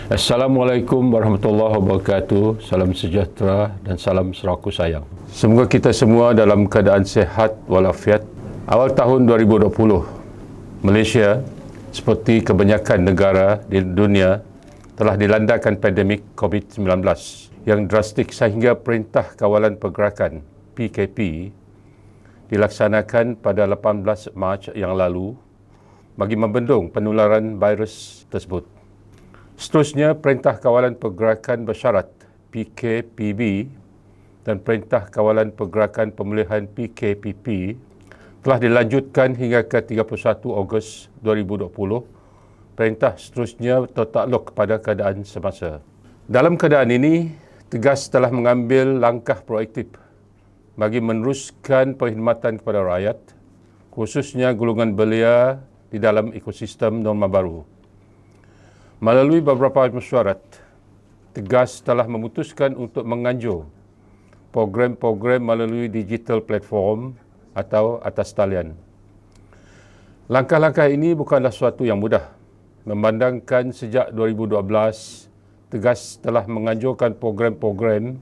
Assalamualaikum warahmatullahi wabarakatuh. Salam sejahtera dan salam seraku sayang. Semoga kita semua dalam keadaan sehat walafiat. Awal tahun 2020, Malaysia seperti kebanyakan negara di dunia telah dilandakan pandemik COVID-19 yang drastik sehingga Perintah Kawalan Pergerakan PKP dilaksanakan pada 18 Mac yang lalu bagi membendung penularan virus tersebut. Seterusnya, Perintah Kawalan Pergerakan Bersyarat PKPB dan Perintah Kawalan Pergerakan Pemulihan PKPP telah dilanjutkan hingga ke 31 Ogos 2020. Perintah seterusnya tertakluk kepada keadaan semasa. Dalam keadaan ini, Tegas telah mengambil langkah proaktif bagi meneruskan perkhidmatan kepada rakyat, khususnya golongan belia di dalam ekosistem norma baru. Melalui beberapa mesyuarat, Tegas telah memutuskan untuk menganjur program-program melalui digital platform atau atas talian. Langkah-langkah ini bukanlah suatu yang mudah, memandangkan sejak 2012, Tegas telah menganjurkan program-program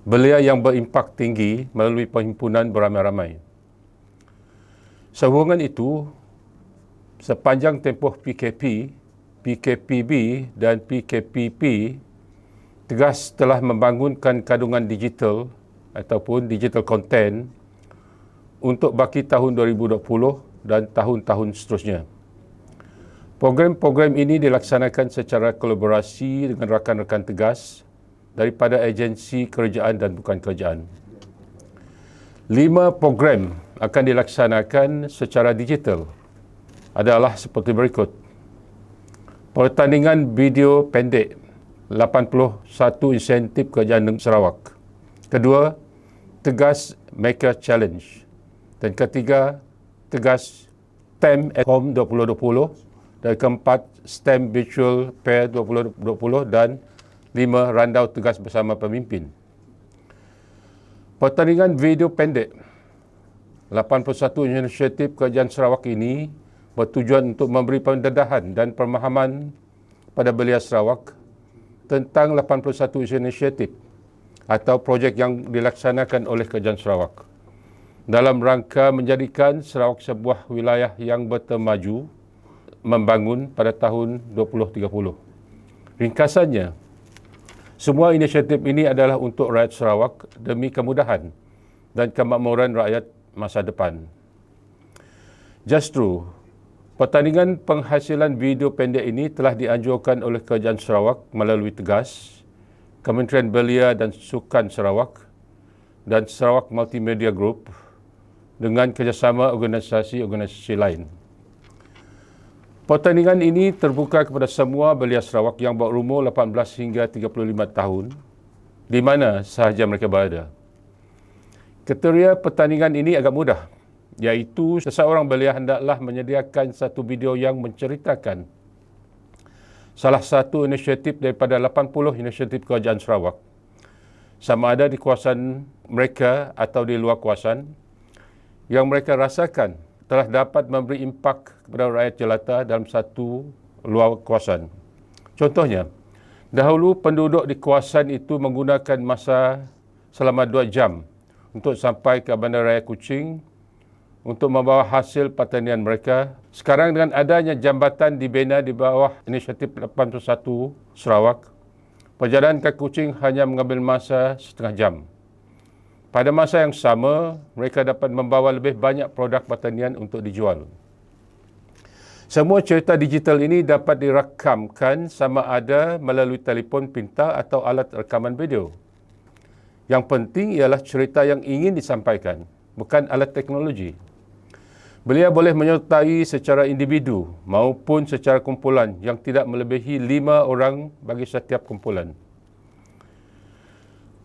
belia yang berimpak tinggi melalui perhimpunan beramai-ramai. Sehubungan itu, sepanjang tempoh PKP, PKPB dan PKPP, Tegas telah membangunkan kandungan digital ataupun digital content untuk baki tahun 2020 dan tahun-tahun seterusnya. Program-program ini dilaksanakan secara kolaborasi dengan rakan-rakan Tegas daripada agensi kerajaan dan bukan kerajaan. 5 program akan dilaksanakan secara digital adalah seperti berikut. Pertandingan video pendek 81 insentif kerajaan Sarawak. Kedua, Tegas Maker Challenge. Dan ketiga, Tegas STEM at Home 2020. Dan keempat, STEM Virtual Fair 2020. Dan 5, Randau Tegas bersama pemimpin. Pertandingan video pendek 81 inisiatif kerajaan Sarawak ini bertujuan untuk memberi pendedahan dan pemahaman pada belia Sarawak tentang 81 inisiatif atau projek yang dilaksanakan oleh kerajaan Sarawak dalam rangka menjadikan Sarawak sebuah wilayah yang bertemaju membangun pada tahun 2030. Ringkasannya, semua inisiatif ini adalah untuk rakyat Sarawak demi kemudahan dan kemakmuran rakyat masa depan. Justru, pertandingan penghasilan video pendek ini telah dianjurkan oleh Kerajaan Sarawak melalui Tegas, Kementerian Belia dan Sukan Sarawak dan Sarawak Multimedia Group dengan kerjasama organisasi-organisasi lain. Pertandingan ini terbuka kepada semua belia Sarawak yang berumur 18 hingga 35 tahun di mana sahaja mereka berada. Kriteria pertandingan ini agak mudah, iaitu seseorang belia hendaklah menyediakan satu video yang menceritakan salah satu inisiatif daripada 80 inisiatif kerajaan Sarawak, sama ada di kawasan mereka atau di luar kawasan, yang mereka rasakan telah dapat memberi impak kepada rakyat jelata dalam satu luar kawasan. Contohnya, dahulu penduduk di kawasan itu menggunakan masa selama 2 jam untuk sampai ke Bandaraya Kuching untuk membawa hasil pertanian mereka. Sekarang dengan adanya jambatan dibina di bawah inisiatif 81 Sarawak, perjalanan ke Kuching hanya mengambil masa setengah jam. Pada masa yang sama, mereka dapat membawa lebih banyak produk pertanian untuk dijual. Semua cerita digital ini dapat dirakamkan sama ada melalui telefon pintar atau alat rekaman video. Yang penting ialah cerita yang ingin disampaikan, bukan alat teknologi. Belia boleh menyertai secara individu maupun secara kumpulan yang tidak melebihi 5 orang bagi setiap kumpulan.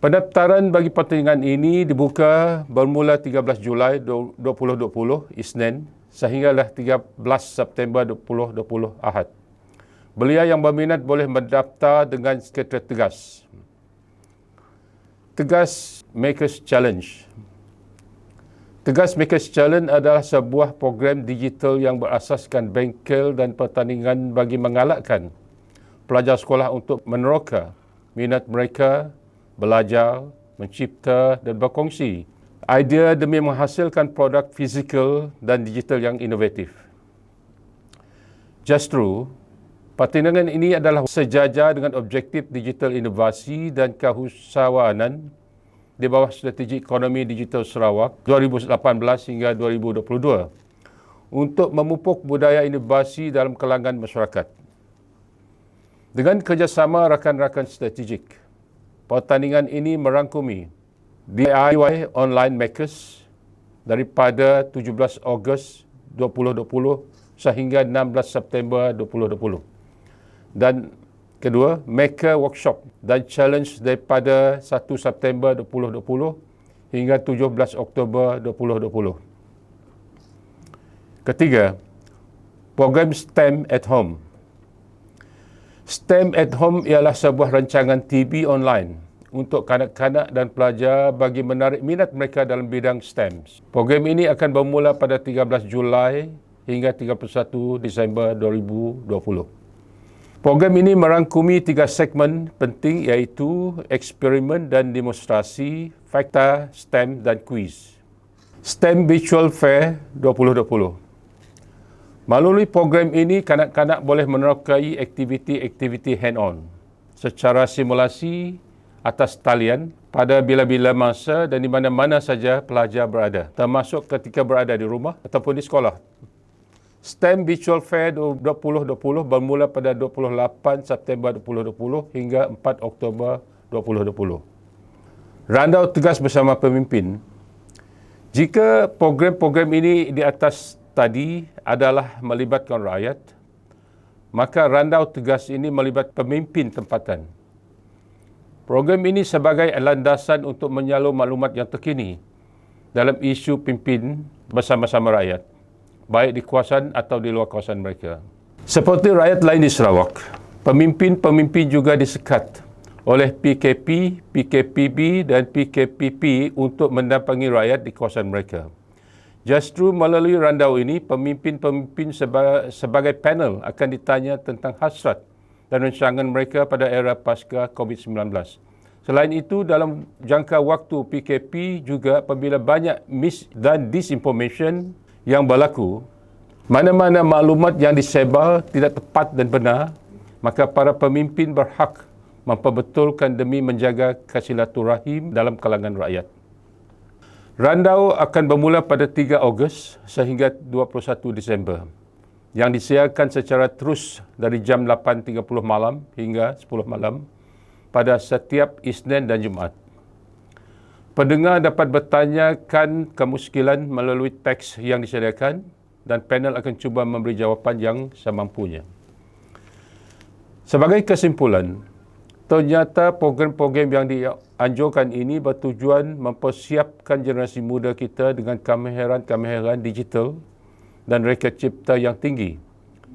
Pendaftaran bagi pertandingan ini dibuka bermula 13 Julai 2020 Isnin sehinggalah 13 September 2020 Ahad. Belia yang berminat boleh mendaftar dengan Sekretariat Tegas. Tegas Makers Challenge. Tegas Makers Challenge adalah sebuah program digital yang berasaskan bengkel dan pertandingan bagi mengalahkan pelajar sekolah untuk meneroka minat mereka belajar, mencipta dan berkongsi idea demi menghasilkan produk fizikal dan digital yang inovatif. Justru, pertandingan ini adalah sejajar dengan objektif digital inovasi dan keusahawanan di bawah Strategi Ekonomi Digital Sarawak 2018 hingga 2022 untuk memupuk budaya inovasi dalam kalangan masyarakat. Dengan kerjasama rakan-rakan strategik, pertandingan ini merangkumi DIY Online Makers daripada 17 Ogos 2020 sehingga 16 September 2020. Dan kedua, Maker Workshop dan Challenge daripada 1 September 2020 hingga 17 Oktober 2020. Ketiga, program STEM at Home. STEM at Home ialah sebuah rancangan TV online untuk kanak-kanak dan pelajar bagi menarik minat mereka dalam bidang STEM. Program ini akan bermula pada 13 Julai hingga 31 Disember 2020. Program ini merangkumi 3 segmen penting iaitu eksperimen dan demonstrasi, fakta, STEM dan kuis. STEM Virtual Fair 2020. Melalui program ini, kanak-kanak boleh menerokai aktiviti-aktiviti hand-on secara simulasi atas talian pada bila-bila masa dan di mana-mana saja pelajar berada, termasuk ketika berada di rumah ataupun di sekolah. STEM Virtual Fair 2020 bermula pada 28 September 2020 hingga 4 Oktober 2020. Randau tegas bersama pemimpin. Jika program-program ini di atas tadi adalah melibatkan rakyat, maka randau tegas ini melibat pemimpin tempatan. Program ini sebagai landasan untuk menyalur maklumat yang terkini dalam isu pimpin bersama-sama rakyat, baik di kawasan atau di luar kawasan mereka. Seperti rakyat lain di Sarawak, pemimpin-pemimpin juga disekat oleh PKP, PKPB dan PKPP untuk mendampingi rakyat di kawasan mereka. Justru melalui randau ini, pemimpin-pemimpin sebagai panel akan ditanya tentang hasrat dan rancangan mereka pada era pasca COVID-19. Selain itu, dalam jangka waktu PKP juga apabila banyak mis dan disinformation yang berlaku, mana-mana maklumat yang disebar tidak tepat dan benar, maka para pemimpin berhak memperbetulkan demi menjaga kesilaturahim dalam kalangan rakyat. Randau akan bermula pada 3 Ogos sehingga 21 Disember, yang disiarkan secara terus dari jam 8.30 malam hingga 10 malam pada setiap Isnin dan Jumaat. Pendengar dapat bertanyakan kemuskilan melalui teks yang disediakan dan panel akan cuba memberi jawapan yang semampunya. Sebagai kesimpulan, ternyata program-program yang dianjurkan ini bertujuan mempersiapkan generasi muda kita dengan kemahiran-kemahiran digital dan reka cipta yang tinggi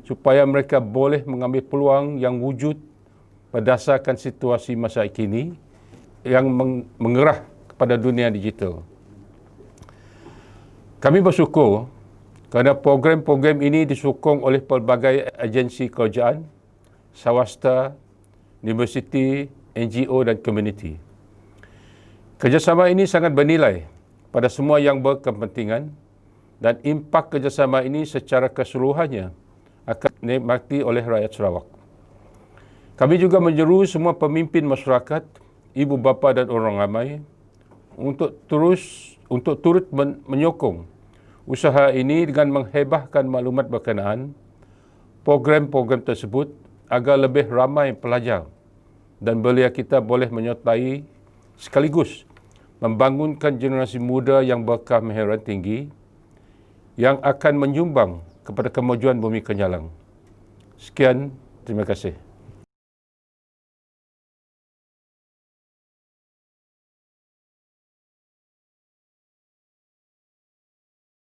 supaya mereka boleh mengambil peluang yang wujud berdasarkan situasi masa kini yang mengerah kepada dunia digital. Kami bersyukur kerana program-program ini disokong oleh pelbagai agensi kerajaan, swasta, universiti, NGO dan komuniti. Kerjasama ini sangat bernilai pada semua yang berkepentingan dan impak kerjasama ini secara keseluruhannya akan dinikmati oleh rakyat Sarawak. Kami juga menyeru semua pemimpin masyarakat, ibu bapa dan orang ramai untuk turut menyokong usaha ini dengan menghebahkan maklumat berkenaan program-program tersebut agar lebih ramai pelajar dan belia kita boleh menyertai sekaligus membangunkan generasi muda yang berkemahiran tinggi yang akan menyumbang kepada kemajuan bumi Kenyalang. Sekian, terima kasih.